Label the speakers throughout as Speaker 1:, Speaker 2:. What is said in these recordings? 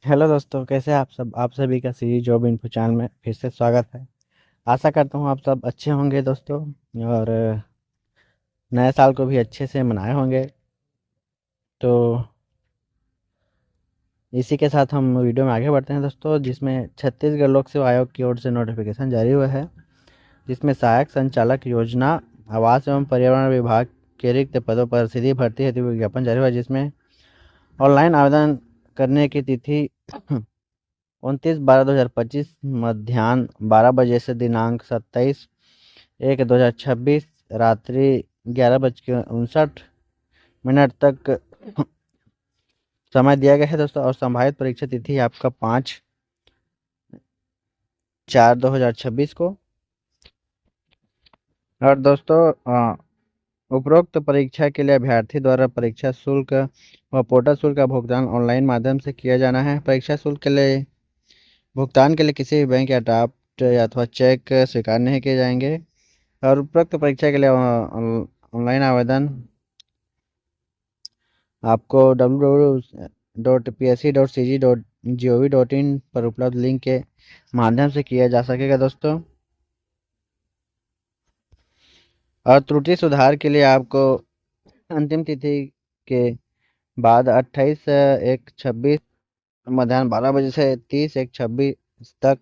Speaker 1: Hello दोस्तों, कैसे हैं आप सब। आप सभी का सी जॉब इन्फो चैनल में फिर से स्वागत है। आशा करता हूँ आप सब अच्छे होंगे दोस्तों, और नए साल को भी अच्छे से मनाए होंगे। तो इसी के साथ हम वीडियो में आगे बढ़ते हैं दोस्तों, जिसमें छत्तीसगढ़ लोक सेवा आयोग की ओर से नोटिफिकेशन जारी हुआ है, जिसमें सहायक संचालक योजना आवास एवं पर्यावरण विभाग के रिक्त पदों पर सीधी भर्ती हेतु विज्ञापन जारी हुआ है, जिसमें ऑनलाइन आवेदन करने की तिथि 29/12/2025 मध्याह्न 12 बजे से दिनांक 27/1/2026 रात्रि 11:59 तक समय दिया गया है दोस्तों। और संभावित परीक्षा तिथि आपका 5/4/2026 को। और दोस्तों, उपरोक्त परीक्षा के लिए अभ्यर्थी द्वारा परीक्षा शुल्क व पोर्टल शुल्क का भुगतान ऑनलाइन माध्यम से किया जाना है। परीक्षा शुल्क के लिए भुगतान के लिए किसी भी बैंक या ड्राफ्ट या अथवा चेक स्वीकार नहीं किए जाएंगे। और उपरोक्त परीक्षा के लिए ऑनलाइन आवेदन आपको www.psc.cg.gov.in पर उपलब्ध लिंक के माध्यम से किया जा सकेगा दोस्तों। और त्रुटि सुधार के लिए आपको अंतिम तिथि के बाद 28/1/26 मध्याह्न 12 बजे से 30/1/26 तक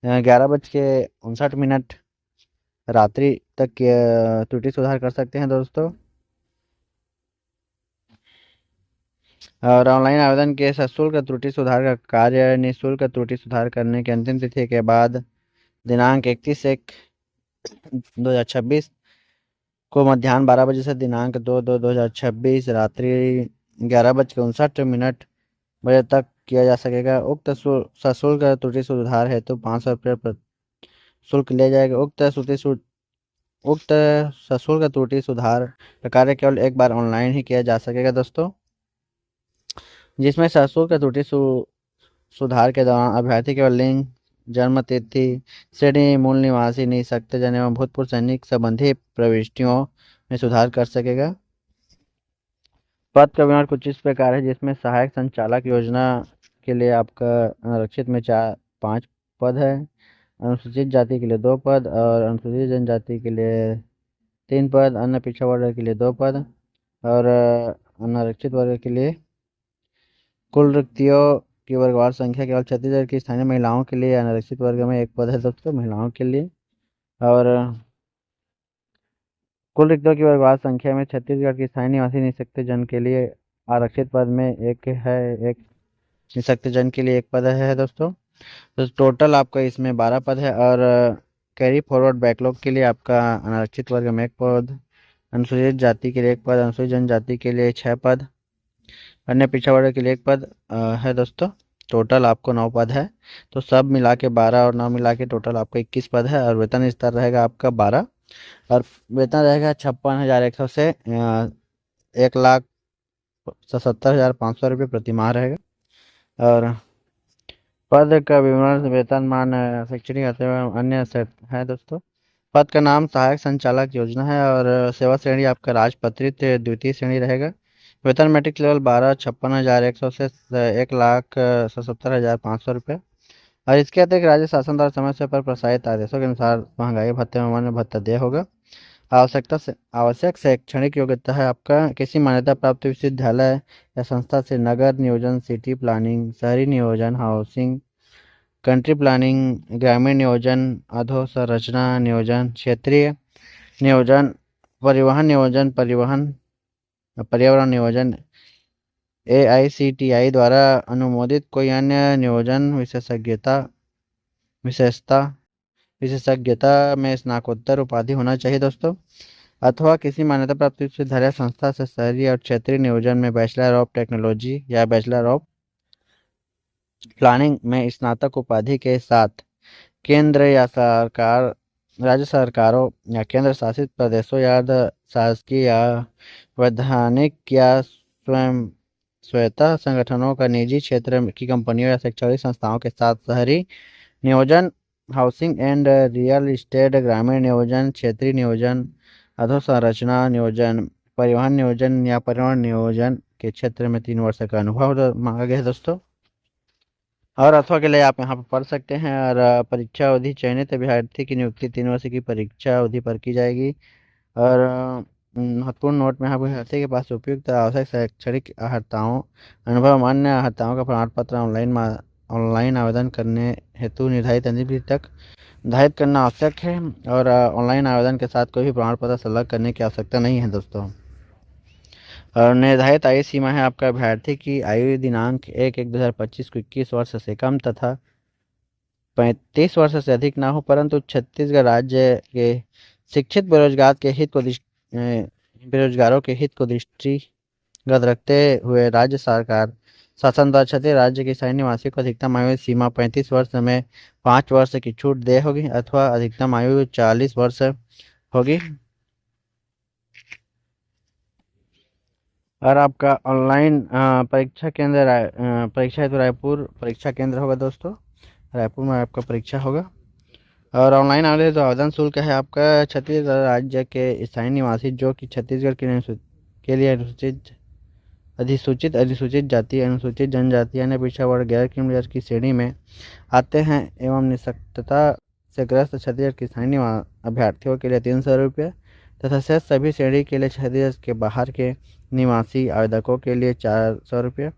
Speaker 1: 11:59 रात्रि तक त्रुटि सुधार कर सकते हैं दोस्तों। और ऑनलाइन आवेदन के सशुल्क त्रुटि सुधार का कार्य निःशुल्क त्रुटि सुधार करने की अंतिम तिथि के बाद दिनांक 31/1/2026 को मध्याह्न 12 बजे से दिनांक 2/2/2026 रात्रि 11:59 तक किया जा सकेगा। उक्त सशुल्क त्रुटि सुधार हेतु 500 रुपये शुल्क लिया जाएगा। उक्त सशुल्क त्रुटि सुधार का कार्य केवल एक बार ऑनलाइन ही किया जा सकेगा दोस्तों, जिसमें सशुल्क त्रुटि सुधार के दौरान अभ्यर्थी केवल लिंग, जन्म तिथि, श्रेणी, मूल निवासी, निःशक्तजन एवं भूतपूर्व सैनिक संबंधी प्रविष्टियों में सुधार कर सकेगा। पद का विवरण कुछ इस प्रकार है, जिसमें सहायक संचालक योजना के लिए आपका आरक्षित में 5 पद है, अनुसूचित जाति के लिए 2 पद और अनुसूचित जनजाति के लिए 3 पद, अन्य पिछड़ा वर्ग के लिए 2 पद और अनारक्षित वर्ग के लिए। कुल रिक्तियों की वर्गवार संख्या केवल छत्तीसगढ़ की स्थानीय महिलाओं के लिए अनारक्षित वर्ग में 1 पद है दोस्तों, महिलाओं के लिए। और कुल रिक्तियों की वर्गवार संख्या में छत्तीसगढ़ की स्थानीय निवासी निःशक्त जन के लिए आरक्षित पद में एक है, एक निःशक्त जन के लिए 1 पद है दोस्तों। तो टोटल आपका इसमें 12 पद है। और कैरी फॉरवर्ड बैकलॉग के लिए आपका अनारक्षित वर्ग में 1 पद, अनुसूचित जाति के लिए 1 पद, अनुसूचित जनजाति के लिए 6 पद, अन्य पिछड़ा वर्ग के लिए 1 पद है दोस्तों। टोटल आपको 9 पद है। तो सब मिला के 12 और 9 मिला के टोटल आपका 21 पद है। और वेतन स्तर रहेगा आपका 12, और वेतन रहेगा 56,100 से 1,77,500 रुपये प्रति माह रहेगा। और पद का विवरण, वेतनमान, शैक्षणिक अर्हता एवं अन्य सेट है दोस्तों। पद का नाम सहायक संचालक योजना है, और सेवा श्रेणी आपका राजपत्रित द्वितीय श्रेणी रहेगा। वेतन मैट्रिक लेवल 12,56,100 से 1,77,500 रुपये। और इसके अतिरिक्त राज्य शासन द्वारा समय समय पर प्रसारित आदेशों के अनुसार महंगाई भत्ते में अन्य भत्ता देय होगा। आवश्यक शैक्षणिक योग्यता है आपका किसी मान्यता प्राप्त विश्वविद्यालय या संस्था से नगर नियोजन, सिटी प्लानिंग, शहरी नियोजन, हाउसिंग, कंट्री प्लानिंग, ग्रामीण नियोजन, अधोसंरचना नियोजन, क्षेत्रीय नियोजन, परिवहन नियोजन, पर्यावरण नियोजन, AICTI द्वारा अनुमोदित कोई अन्य नियोजन विशेषता विशेषज्ञता में स्नातकोत्तर उपाधि होना चाहिए दोस्तों। अथवा किसी मान्यता प्राप्त विश्वविद्यालय संस्था से शहरी और क्षेत्रीय नियोजन में बैचलर ऑफ टेक्नोलॉजी या बैचलर ऑफ प्लानिंग में स्नातक उपाधि के साथ केंद्र या सरकार, राज्य सरकारों या केंद्र शासित प्रदेशों या अर्ध शासकीय या वैधानिक या स्वायत्त संगठनों का निजी क्षेत्र की कंपनियों या शैक्षणिक संस्थाओं के साथ शहरी नियोजन, हाउसिंग एंड रियल एस्टेट, ग्रामीण नियोजन, क्षेत्रीय नियोजन, अधोसंरचना नियोजन, परिवहन नियोजन या पर्यावरण नियोजन के क्षेत्र में 3 वर्ष का अनुभव मांगा गया है दोस्तों। और अथवा के लिए आप यहाँ पर पढ़ सकते हैं। और परीक्षा अवधि चयनित अभ्यर्थी की नियुक्ति 3 वर्ष की परीक्षा अवधि पर की जाएगी। और महत्वपूर्ण नोट में अभ्यर्थी के पास उपयुक्त आवश्यक शैक्षणिक अर्हताओं, अनुभव, मान्य अर्हताओं का प्रमाण पत्र ऑनलाइन आवेदन करने हेतु निर्धारित तिथि तक निर्धारित करना आवश्यक है। और ऑनलाइन आवेदन के साथ कोई भी प्रमाण पत्र संलग्न करने की आवश्यकता नहीं है दोस्तों। और निर्धारित आयु सीमा है आपका अभ्यर्थी की आयु दिनांक 1/1/2025 को 21 वर्ष से कम तथा 35 वर्ष से अधिक ना हो, परंतु छत्तीसगढ़ राज्य के शिक्षित बेरोजगारों के हित को दृष्टिगत रखते हुए राज्य सरकार शासन द्वारा छत्तीसगढ़ राज्य के स्थायी निवासी को अधिकतम आयु सीमा 35 वर्ष में 5 वर्ष की छूट दे होगी अथवा अधिकतम आयु 40 वर्ष होगी। और आपका ऑनलाइन परीक्षा केंद्र परीक्षा हेतु रायपुर परीक्षा केंद्र होगा दोस्तों। रायपुर में आपका परीक्षा होगा। और ऑनलाइन आवेदन जो आवेदन शुल्क है आपका छत्तीसगढ़ राज्य के स्थायी निवासी जो कि छत्तीसगढ़ के लिए अधिसूचित अधिसूचित जाति, अनुसूचित जनजाति, अन्य पिछड़ा वर्ग, गैर क्रीमी की श्रेणी में आते हैं एवं निःशक्तता से ग्रस्त छत्तीसगढ़ के स्थानीय अभ्यर्थियों के लिए 300 रुपये तथा शेष सभी श्रेणी के लिए छत्तीसगढ़ के बाहर के निवासी आवेदकों के लिए 400 रुपये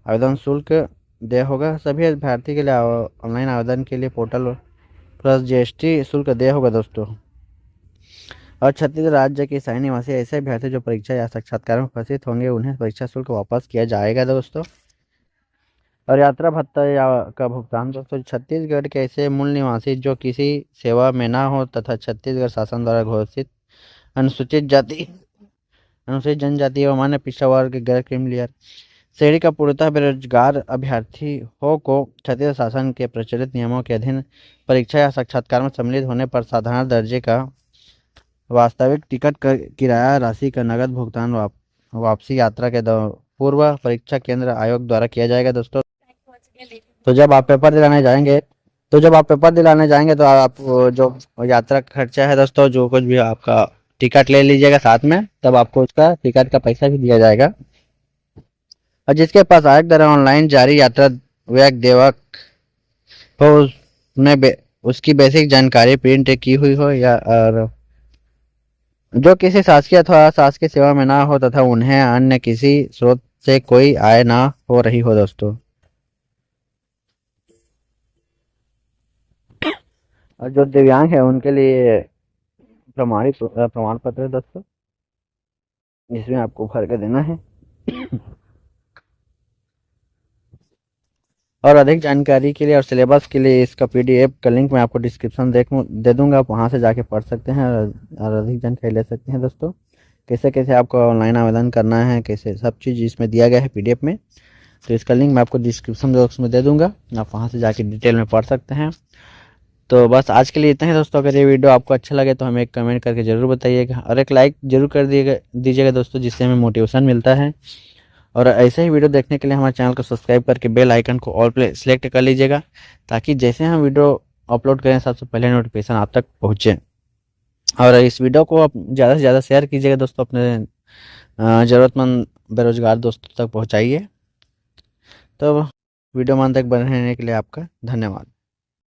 Speaker 1: आवेदन शुल्क देय होगा। सभी अभ्यर्थी के लिए ऑनलाइन आवेदन के लिए पोर्टल प्लस GST शुल्क देय होगा दोस्तों। और छत्तीसगढ़ राज्य के स्थायी निवासी ऐसे अभ्यर्थी जो परीक्षा या साक्षात्कार में उपस्थित होंगे उन्हें परीक्षा शुल्क वापस किया जाएगा दोस्तों। और यात्रा भत्ता या का भुगतान दोस्तों छत्तीसगढ़ के ऐसे मूल निवासी जो किसी सेवा में ना हो तथा छत्तीसगढ़ शासन द्वारा घोषित अनुसूचित जाति, अनुसूचित जनजाति एवं अन्य पिछड़ा वर्ग, गैर क्रीमी श्रेणी का पूर्णतः बेरोजगार अभ्यर्थी हो को छत्तीसगढ़ शासन के प्रचलित नियमों के अधीन परीक्षा या साक्षात्कार में सम्मिलित होने पर साधारण दर्जे का वास्तविक टिकट किराया राशि का नगद भुगतान वापसी यात्रा के पूर्व परीक्षा केंद्र आयोग द्वारा किया जाएगा दोस्तों। तो जब आप पेपर दिलाने जाएंगे तो आप जो यात्रा का खर्चा है दोस्तों, जो कुछ भी आपका टिकट ले लीजिएगा साथ में, तब आपको उसका टिकट का पैसा भी दिया जाएगा। और जिसके पास आयकर द्वारा ऑनलाइन जारी यात्रा व्यय देवक हो उसमें उसकी बेसिक जानकारी प्रिंट की हुई हो या और जो किसी शासकीय अथवा शासकीय सेवा में ना हो तथा उन्हें अन्य किसी स्रोत से कोई आय ना हो रही हो दोस्तों। और जो दिव्यांग है उनके लिए प्रमाण पत्र है दोस्तों, जिसमें आपको भर के देना है। और अधिक जानकारी के लिए और सिलेबस के लिए इसका PDF का लिंक मैं आपको डिस्क्रिप्शन दे दूंगा, आप वहाँ से जाके पढ़ सकते हैं और अधिक जानकारी ले सकते हैं दोस्तों। कैसे कैसे आपको ऑनलाइन आवेदन करना है, कैसे सब चीज़ इसमें दिया गया है PDF में। तो इसका लिंक मैं आपको डिस्क्रिप्शन बॉक्स में दे दूंगा, आप वहाँ से जाके डिटेल में पढ़ सकते हैं। तो बस आज के लिए इतना ही दोस्तों। अगर ये वीडियो आपको अच्छा लगे तो हमें एक कमेंट करके ज़रूर बताइएगा और एक लाइक ज़रूर कर दीजिएगा दोस्तों, जिससे हमें मोटिवेशन मिलता है। और ऐसे ही वीडियो देखने के लिए हमारे चैनल को सब्सक्राइब करके बेल आइकन को ऑल पे सिलेक्ट कर लीजिएगा, ताकि जैसे हम वीडियो अपलोड करें सबसे पहले नोटिफिकेशन आप तक पहुँचे। और इस वीडियो को आप ज़्यादा से ज़्यादा शेयर कीजिएगा दोस्तों, अपने ज़रूरतमंद बेरोजगार दोस्तों तक पहुँचाइए। तो वीडियो में अंत तक बने रहने के लिए आपका धन्यवाद।